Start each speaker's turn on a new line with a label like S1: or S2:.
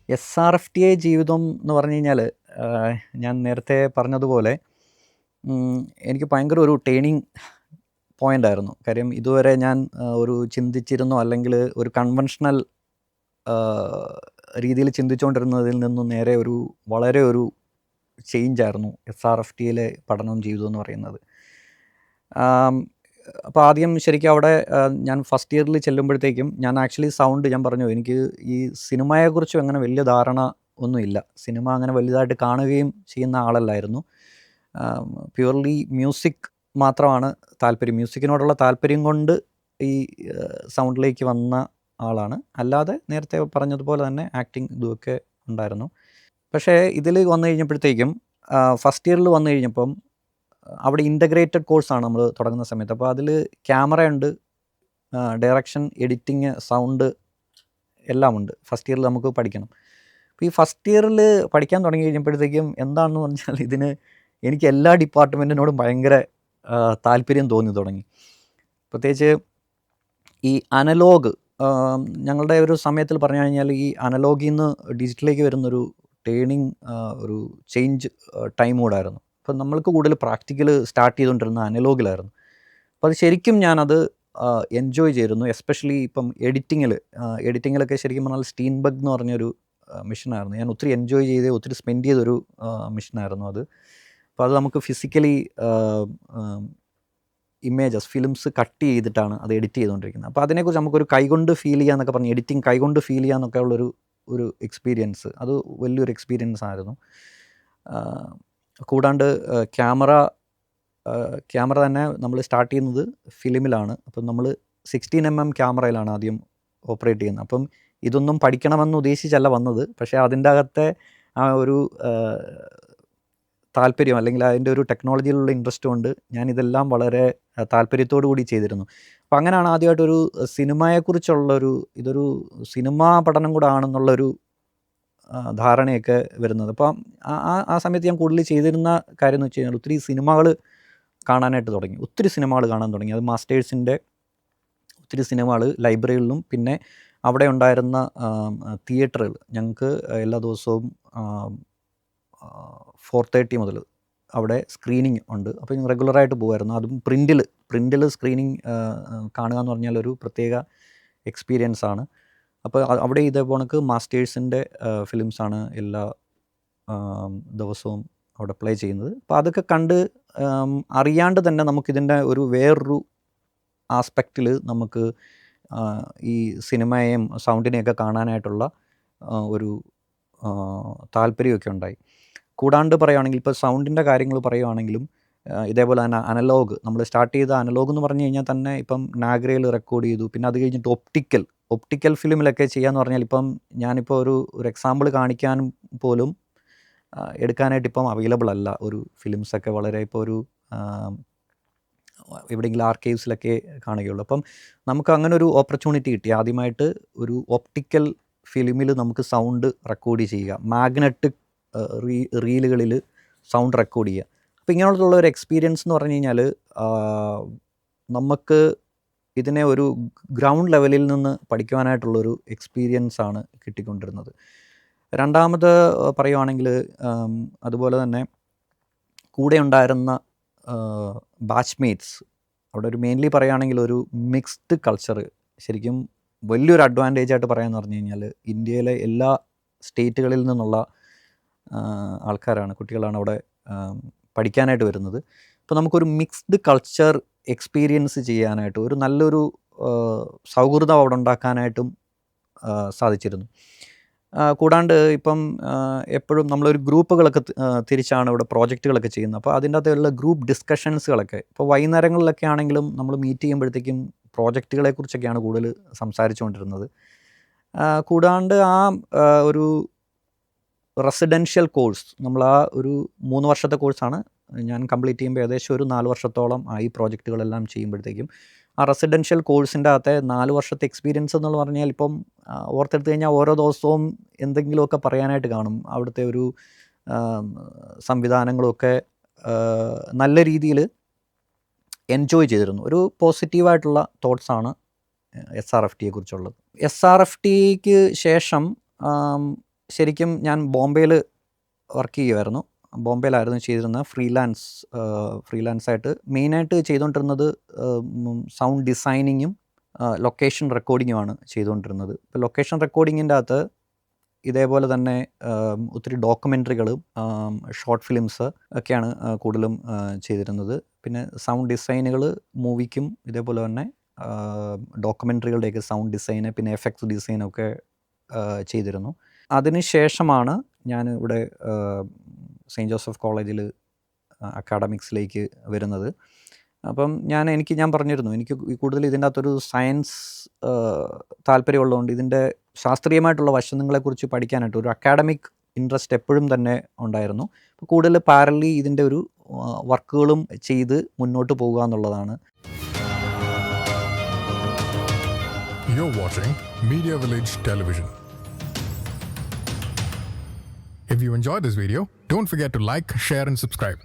S1: SRFTA ജീവിതം എന്ന് പറഞ്ഞു കഴിഞ്ഞാൽ ഞാൻ നേരത്തെ പറഞ്ഞതുപോലെ എനിക്ക് ഭയങ്കര ഒരു ടേണിംഗ് പോയിൻ്റായിരുന്നു. കാര്യം ഇതുവരെ ഞാൻ ഒരു ചിന്തിച്ചിരുന്നോ അല്ലെങ്കിൽ ഒരു കൺവെൻഷണൽ രീതിയിൽ ചിന്തിച്ചുകൊണ്ടിരുന്നതിൽ നിന്നും നേരെ വളരെ ഒരു ചേഞ്ചായിരുന്നു SRFTയിലെ പഠനവും ജീവിതവും എന്ന് പറയുന്നത്. അപ്പോൾ ആദ്യം ശരിക്കും അവിടെ ഞാൻ ഫസ്റ്റ് ഇയറിൽ ചെല്ലുമ്പോഴത്തേക്കും ഞാൻ ആക്ച്വലി ഞാൻ പറഞ്ഞു എനിക്ക് ഈ സിനിമയെക്കുറിച്ചും അങ്ങനെ വലിയ ധാരണ ഒന്നുമില്ല. സിനിമ അങ്ങനെ വലുതായിട്ട് കാണുകയും ചെയ്യുന്ന ആളല്ലായിരുന്നു. പ്യുവർലി മ്യൂസിക് മാത്രമാണ് താല്പര്യം. മ്യൂസിക്കിനോടുള്ള താല്പര്യം കൊണ്ട് ഈ സൗണ്ടിലേക്ക് വന്ന ആളാണ്. അല്ലാതെ നേരത്തെ പറഞ്ഞതുപോലെ തന്നെ ആക്ടിങ് ഇതുമൊക്കെ ഉണ്ടായിരുന്നു. പക്ഷേ ഇതിൽ വന്നു കഴിഞ്ഞപ്പോഴത്തേക്കും ഫസ്റ്റ് ഇയറിൽ വന്നു കഴിഞ്ഞപ്പം അവിടെ ഇൻ്റഗ്രേറ്റഡ് കോഴ്സാണ് നമ്മൾ തുടങ്ങുന്ന സമയത്ത്. അപ്പോൾ അതിൽ ക്യാമറയുണ്ട്, ഡയറക്ഷൻ, എഡിറ്റിങ്, സൗണ്ട് എല്ലാം ഉണ്ട്. ഫസ്റ്റ് ഇയറിൽ നമുക്ക് പഠിക്കണം. അപ്പോൾ ഈ ഫസ്റ്റ് ഇയറിൽ പഠിക്കാൻ തുടങ്ങി കഴിഞ്ഞപ്പോഴത്തേക്കും എന്താണെന്ന് പറഞ്ഞാൽ എനിക്ക് എല്ലാ ഡിപ്പാർട്ട്മെൻറ്റിനോടും ഭയങ്കര താല്പര്യം തോന്നി തുടങ്ങി. പ്രത്യേകിച്ച് ഈ അനലോഗ് ഞങ്ങളുടെ ഒരു സമയത്തിൽ പറഞ്ഞു കഴിഞ്ഞാൽ ഈ അനലോഗിൽ നിന്ന് ഡിജിറ്റലിലേക്ക് വരുന്നൊരു ടേണിങ് ഒരു ചേഞ്ച് ടൈം കൂടായിരുന്നു. അപ്പം നമ്മൾക്ക് കൂടുതൽ പ്രാക്ടിക്കൽ സ്റ്റാർട്ട് ചെയ്തുകൊണ്ടിരുന്ന അനലോഗിലായിരുന്നു. അപ്പോൾ അത് ശരിക്കും ഞാനത് എൻജോയ് ചെയ്തിരുന്നു. എസ്പെഷ്യലി ഇപ്പം എഡിറ്റിങ്ങിലൊക്കെ ശരിക്കും പറഞ്ഞാൽ സ്റ്റീൻബർഗ് എന്ന് പറഞ്ഞൊരു മിഷനായിരുന്നു. ഞാൻ ഒത്തിരി എൻജോയ് ചെയ്ത് ഒത്തിരി സ്പെൻഡ് ചെയ്തൊരു മിഷനായിരുന്നു അത്. അപ്പോൾ അത് നമുക്ക് ഫിസിക്കലി ഫിലിംസ് കട്ട് ചെയ്തിട്ടാണ് അത് എഡിറ്റ് ചെയ്തുകൊണ്ടിരിക്കുന്നത്. അപ്പോൾ അതിനെക്കുറിച്ച് നമുക്കൊരു കൈകൊണ്ട് ഫീൽ ചെയ്യാന്നൊക്കെ പറഞ്ഞ് എഡിറ്റിംഗ് കൈകൊണ്ട് ഫീൽ ചെയ്യാന്നൊക്കെ ഉള്ളൊരു എക്സ്പീരിയൻസ്, അത് വലിയൊരു എക്സ്പീരിയൻസ് ആയിരുന്നു. കൂടാണ്ട് ക്യാമറ തന്നെ നമ്മൾ സ്റ്റാർട്ട് ചെയ്യുന്നത് ഫിലിമിലാണ്. അപ്പം നമ്മൾ 16mm ക്യാമറയിലാണ് ആദ്യം ഓപ്പറേറ്റ് ചെയ്യുന്നത്. അപ്പം ഇതൊന്നും പഠിക്കണമെന്ന് ഉദ്ദേശിച്ചല്ല വന്നത്. പക്ഷേ അതിൻ്റെ അകത്തെ ആ ഒരു താല്പര്യം അല്ലെങ്കിൽ അതിൻ്റെ ഒരു ടെക്നോളജിയിലുള്ള ഇൻട്രസ്റ്റ് കൊണ്ട് ഞാനിതെല്ലാം വളരെ താല്പര്യത്തോടു കൂടി ചെയ്തിരുന്നു. അപ്പം അങ്ങനെയാണ് ആദ്യമായിട്ടൊരു ഇതൊരു സിനിമാ പഠനം കൂടെ ആണെന്നുള്ളൊരു ധാരണയൊക്കെ വരുന്നത്. അപ്പം ആ സമയത്ത് ഞാൻ കൂടുതൽ ചെയ്തിരുന്ന കാര്യം എന്ന് വെച്ച് കഴിഞ്ഞാൽ ഒത്തിരി സിനിമകൾ കാണാനായിട്ട് തുടങ്ങി. ഒത്തിരി സിനിമകൾ കാണാൻ തുടങ്ങി. അത് മാസ്റ്റേഴ്സിൻ്റെ ഒത്തിരി സിനിമകൾ ലൈബ്രറികളിലും പിന്നെ അവിടെ ഉണ്ടായിരുന്ന തിയേറ്ററുകൾ ഞങ്ങൾക്ക് എല്ലാ ദിവസവും 4:30 മുതൽ അവിടെ സ്ക്രീനിങ് ഉണ്ട്. അപ്പോൾ ഞാൻ റെഗുലറായിട്ട് പോകുമായിരുന്നു. അതും പ്രിൻറ്റിൽ സ്ക്രീനിങ് കാണുക എന്ന് പറഞ്ഞാൽ ഒരു പ്രത്യേക എക്സ്പീരിയൻസ് ആണ്. അപ്പോൾ അവിടെ ഇതേപോണക്ക് മാസ്റ്റേഴ്സിൻ്റെ ഫിലിംസാണ് എല്ലാ ദിവസവും അവിടെ പ്ലേ ചെയ്യുന്നത്. അപ്പോൾ അതൊക്കെ കണ്ട് അറിയാണ്ട് തന്നെ നമുക്കിതിൻ്റെ ഒരു വേറൊരു ആസ്പെക്റ്റിൽ നമുക്ക് ഈ സിനിമയെയും സൗണ്ടിനെയൊക്കെ കാണാനായിട്ടുള്ള ഒരു താല്പര്യമൊക്കെ ഉണ്ടായി. കൂടാണ്ട് പറയുകയാണെങ്കിൽ ഇപ്പോൾ സൗണ്ടിൻ്റെ കാര്യങ്ങൾ പറയുകയാണെങ്കിലും ഇതേപോലെ തന്നെ അനലോഗ് നമ്മൾ സ്റ്റാർട്ട് ചെയ്ത അനലോഗ് എന്ന് പറഞ്ഞു കഴിഞ്ഞാൽ തന്നെ ഇപ്പം നാഗ്രയിൽ റെക്കോർഡ് ചെയ്തു. പിന്നെ അത് കഴിഞ്ഞിട്ട് ഒപ്റ്റിക്കൽ ഫിലിമിലൊക്കെ ചെയ്യാന്ന് പറഞ്ഞാൽ ഇപ്പം ഞാനിപ്പോൾ ഒരു എക്സാമ്പിൾ കാണിക്കാൻ പോലും എടുക്കാനായിട്ട് ഇപ്പം അവൈലബിൾ അല്ല. ഒരു ഫിലിംസൊക്കെ വളരെ ഇപ്പോൾ ഒരു എവിടെയെങ്കിലും ആർക്കൈവ്സിലൊക്കെ കാണുകയുള്ളൂ. അപ്പം നമുക്ക് അങ്ങനെ ഒരു ഓപ്പർച്യൂണിറ്റി കിട്ടി. ആദ്യമായിട്ട് ഒരു ഒപ്റ്റിക്കൽ ഫിലിമിൽ നമുക്ക് സൗണ്ട് റെക്കോർഡ് ചെയ്യുക, മാഗ്നറ്റിക് റീലുകളിൽ സൗണ്ട് റെക്കോർഡ് ചെയ്യുക. അപ്പോൾ ഇങ്ങനെയുള്ള ഒരു എക്സ്പീരിയൻസ് എന്ന് പറഞ്ഞു കഴിഞ്ഞാൽ നമുക്ക് ഇതിനെ ഒരു ഗ്രൗണ്ട് ലെവലിൽ നിന്ന് പഠിക്കുവാനായിട്ടുള്ളൊരു എക്സ്പീരിയൻസ് ആണ് കിട്ടിക്കൊണ്ടിരുന്നത്. രണ്ടാമത് പറയുവാണെങ്കിൽ അതുപോലെ തന്നെ കൂടെ ഉണ്ടായിരുന്ന ബാച്ച്മേറ്റ്സ്, അവിടെ ഒരു മെയിൻലി പറയുകയാണെങ്കിൽ ഒരു മിക്സ്ഡ് കൾച്ചർ ശരിക്കും വലിയൊരു അഡ്വാൻറ്റേജ് ആയിട്ട് പറയാമെന്ന് പറഞ്ഞു കഴിഞ്ഞാൽ ഇന്ത്യയിലെ എല്ലാ സ്റ്റേറ്റുകളിൽ നിന്നുള്ള കുട്ടികളാണ് അവിടെ പഠിക്കാനായിട്ട് വരുന്നത്. അപ്പോൾ നമുക്കൊരു മിക്സ്ഡ് കൾച്ചർ എക്സ്പീരിയൻസ് ചെയ്യാനായിട്ട് ഒരു നല്ലൊരു സൗഹൃദം അവിടെ ഉണ്ടാക്കാനായിട്ടും സാധിച്ചിരുന്നു. കൂടാണ്ട് ഇപ്പം എപ്പോഴും നമ്മളൊരു ഗ്രൂപ്പുകളൊക്കെ തിരിച്ചാണ് ഇവിടെ പ്രോജക്റ്റുകളൊക്കെ ചെയ്യുന്നത്. അപ്പോൾ അതിൻ്റെ അകത്തുള്ള ഗ്രൂപ്പ് ഡിസ്കഷൻസുകളൊക്കെ ഇപ്പോൾ വൈകുന്നേരങ്ങളിലൊക്കെ ആണെങ്കിലും നമ്മൾ മീറ്റ് ചെയ്യുമ്പോഴത്തേക്കും പ്രോജക്റ്റുകളെക്കുറിച്ചൊക്കെയാണ് കൂടുതൽ സംസാരിച്ചുകൊണ്ടിരുന്നത്. കൂടാണ്ട് ഒരു റെസിഡൻഷ്യൽ കോഴ്സ് നമ്മൾ ഒരു 3 വർഷത്തെ കോഴ്സാണ് ഞാൻ കംപ്ലീറ്റ് ചെയ്യുമ്പോൾ ഏകദേശം ഒരു 4 വർഷത്തോളം ആയി പ്രോജക്റ്റുകളെല്ലാം ചെയ്യുമ്പോഴത്തേക്കും. ആ റെസിഡൻഷ്യൽ കോഴ്സിൻ്റെ അകത്തെ 4 വർഷത്തെ എക്സ്പീരിയൻസ് എന്ന് പറഞ്ഞാൽ ഇപ്പം ഓർത്തെടുത്ത് കഴിഞ്ഞാൽ ഓരോ ദിവസവും എന്തെങ്കിലുമൊക്കെ പറയാനായിട്ട് കാണും. അവിടുത്തെ ഒരു സംവിധാനങ്ങളുമൊക്കെ നല്ല രീതിയിൽ എൻജോയ് ചെയ്തിരുന്നു. ഒരു പോസിറ്റീവായിട്ടുള്ള തോട്ട്സാണ് SRFTയെ കുറിച്ചുള്ളത്. SRFTക്ക് ശേഷം ശരിക്കും ഞാൻ ബോംബെയിൽ വർക്ക് ചെയ്യുമായിരുന്നു. ബോംബെയിലായിരുന്നു ചെയ്തിരുന്നത്. ഫ്രീലാൻസായിട്ട് മെയിനായിട്ട് ചെയ്തുകൊണ്ടിരുന്നത് സൗണ്ട് ഡിസൈനിങ്ങും ലൊക്കേഷൻ റെക്കോർഡിങ്ങുമാണ് ചെയ്തുകൊണ്ടിരുന്നത്. ഇപ്പോൾ ലൊക്കേഷൻ റെക്കോർഡിങ്ങിൻ്റെ അകത്ത് ഇതേപോലെ തന്നെ ഒത്തിരി ഡോക്യുമെൻ്ററികളും ഷോർട്ട് ഫിലിംസ് ഒക്കെയാണ് കൂടുതലും ചെയ്തിരുന്നത്. പിന്നെ സൗണ്ട് ഡിസൈനുകൾ മൂവിക്കും ഇതേപോലെ തന്നെ ഡോക്യുമെൻ്ററികളുടെയൊക്കെ സൗണ്ട് ഡിസൈന്, പിന്നെ എഫക്ട്സ് ഡിസൈനൊക്കെ ചെയ്തിരുന്നു. അതിന് ശേഷമാണ് ഞാൻ ഇവിടെ സെയിൻറ്റ് ജോസഫ് കോളേജിൽ അക്കാഡമിക്സിലേക്ക് വരുന്നത്. അപ്പം ഞാൻ പറഞ്ഞിരുന്നു, എനിക്ക് കൂടുതൽ ഇതിൻ്റെ അകത്തൊരു സയൻസ് താല്പര്യമുള്ളതുകൊണ്ട് ഇതിൻ്റെ ശാസ്ത്രീയമായിട്ടുള്ള വശങ്ങളെക്കുറിച്ച് പഠിക്കാനായിട്ട് ഒരു അക്കാഡമിക് ഇൻട്രസ്റ്റ് എപ്പോഴും തന്നെ ഉണ്ടായിരുന്നു. അപ്പോൾ കൂടുതൽ പാരലി ഇതിൻ്റെ ഒരു വർക്കുകളും ചെയ്ത് മുന്നോട്ട് പോകുക എന്നുള്ളതാണ്.
S2: You're watching Media Village Television. If you enjoyed this video, don't forget to like, share and subscribe.